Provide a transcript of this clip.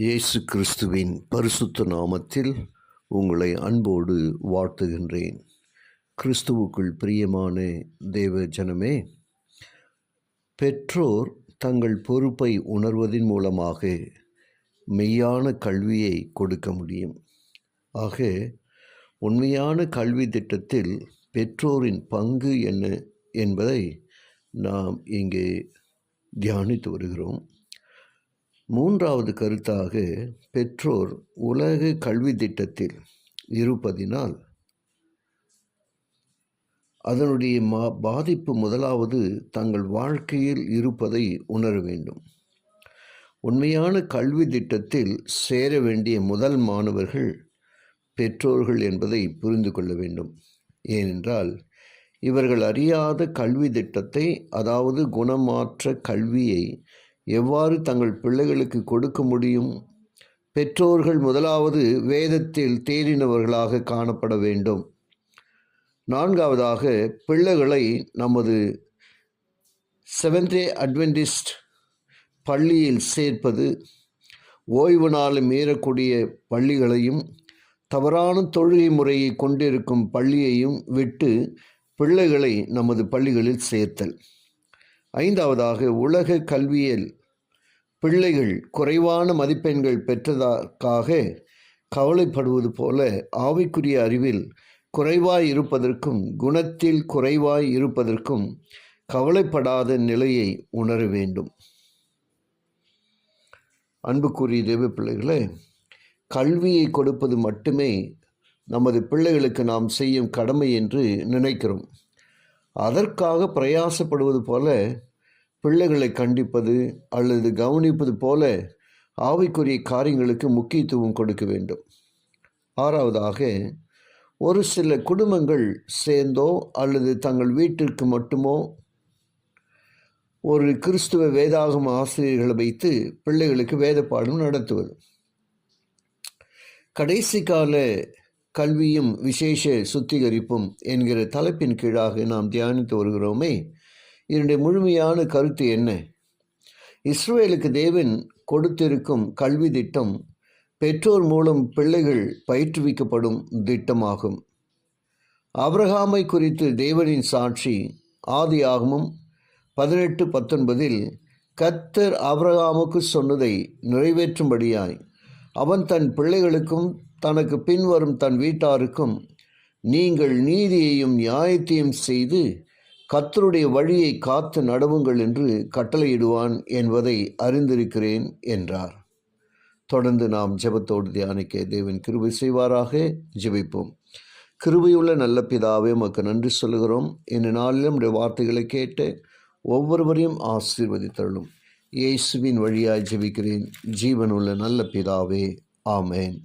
இயேசு கிறிஸ்துவின் பரிசுத்த நாமத்தில் உங்களை அன்போடு வாழ்த்துகின்றேன். கிறிஸ்துவுக்குள் பிரியமான தேவ ஜனமே, பெற்றோர் தங்கள் பொறுப்பை உணர்வதன் மூலமாக மெய்யான கல்வியை கொடுக்க முடியும். ஆக உண்மையான கல்வி திட்டத்தில் பெற்றோரின் பங்கு என்ன என்பதை நாம் இங்கே தியானித்து வருகிறோம். மூன்றாவது கருத்தாக, பெற்றோர் உலக கல்வி திட்டத்தில் இருப்பதினால் அதனுடைய பாதிப்பு முதலாவது தங்கள் வாழ்க்கையில் இருப்பதை உணர வேண்டும். உண்மையான கல்வி திட்டத்தில் சேர வேண்டிய முதல் மாணவர்கள் பெற்றோர்கள் என்பதை புரிந்து கொள்ள வேண்டும். ஏனென்றால் இவர்கள் அறியாத கல்வி திட்டத்தை, அதாவது குணமாற்ற கல்வியை எவ்வாறு தங்கள் பிள்ளைகளுக்கு கொடுக்க முடியும்? பெற்றோர்கள் முதலாவது வேதத்தில் தேறினவர்களாக காணப்பட வேண்டும். நான்காவதாக, பிள்ளைகளை நமது செவன்த் டே அட்வென்டிஸ்ட் பள்ளியில் சேர்ப்பது, ஓய்வு நாள் மீறக்கூடிய பள்ளிகளையும் தவறான தொழுகை முறையை கொண்டிருக்கும் பள்ளியையும் விட்டு பிள்ளைகளை நமது பள்ளிகளில் சேர்த்தல். ஐந்தாவதாக, உலக கல்வியில் பிள்ளைகள் குறைவான மதிப்பெண்கள் பெற்றதற்காக கவலைப்படுவது போல ஆவிக்குரிய அறிவில் குறைவாய் இருப்பதற்கும் குணத்தில் குறைவாய் இருப்பதற்கும் கவலைப்படாத நிலையை உணர வேண்டும். அன்புக்குரிய தேவ பிள்ளைகளே, கல்வியை கொடுப்பது மட்டுமே நமது பிள்ளைகளுக்கு நாம் செய்யும் கடமை என்று நினைக்கிறோம். அதற்காக பிரயாசப்படுவது போல பிள்ளைகளை கண்டிப்பது அல்லது கவனிப்பது போல ஆவிக்குரிய காரியங்களுக்கு முக்கியத்துவம் கொடுக்க வேண்டும். ஆறாவதாக, ஒரு சில குடும்பங்கள் சேர்ந்தோ அல்லது தங்கள் வீட்டிற்கு மட்டுமோ ஒரு கிறிஸ்துவ வேதாகம ஆசிரியர்களை வைத்து பிள்ளைகளுக்கு வேத பாடம் நடத்துவது. கடைசி கால கல்வியும் விசேஷ சுத்திகரிப்பும் என்கிற தலைப்பின் கீழாக நாம் தியானித்து வருகிறோமே, இதனுடைய முழுமையான கருத்து என்ன? இஸ்ரவேலுக்கு தேவன் கொடுத்திருக்கும் கல்வி திட்டம் பெற்றோர் மூலம் பிள்ளைகள் பயிற்றுவிக்கப்படும் திட்டமாகும். ஆபிரகாமை குறித்து தேவனின் சாட்சி ஆதியாகமம் 18:19 கர்த்தர் ஆபிரகாமுக்கு சொன்னதை நிறைவேற்றும்படியாய் அவன் தன் பிள்ளைகளுக்கும் தனக்கு பின்வரும் தன் வீட்டாருக்கும் நீங்கள் நீதியையும் நியாயத்தையும் செய்து கர்த்தருடைய வழியை காத்து நடவுங்கள் என்று கட்டளையிடுவான் என்பதை அறிந்திருக்கிறேன் என்றார். தொடர்ந்து நாம் ஜெபத்தோடு தியானிக்க தேவன் கிருபை செய்வாராக. ஜெபிப்போம். கிருபையுள்ள நல்ல பிதாவே, உமக்கு நன்றி சொல்லுகிறோம். இந்த நாளிலும் உடைய வார்த்தைகளை கேட்டு ஒவ்வொருவரையும் ஆசீர்வதித்தருளும். இயேசுவின் வழியாய் ஜெபிக்கிறேன் ஜீவனுள்ள நல்ல பிதாவே. ஆமேன்.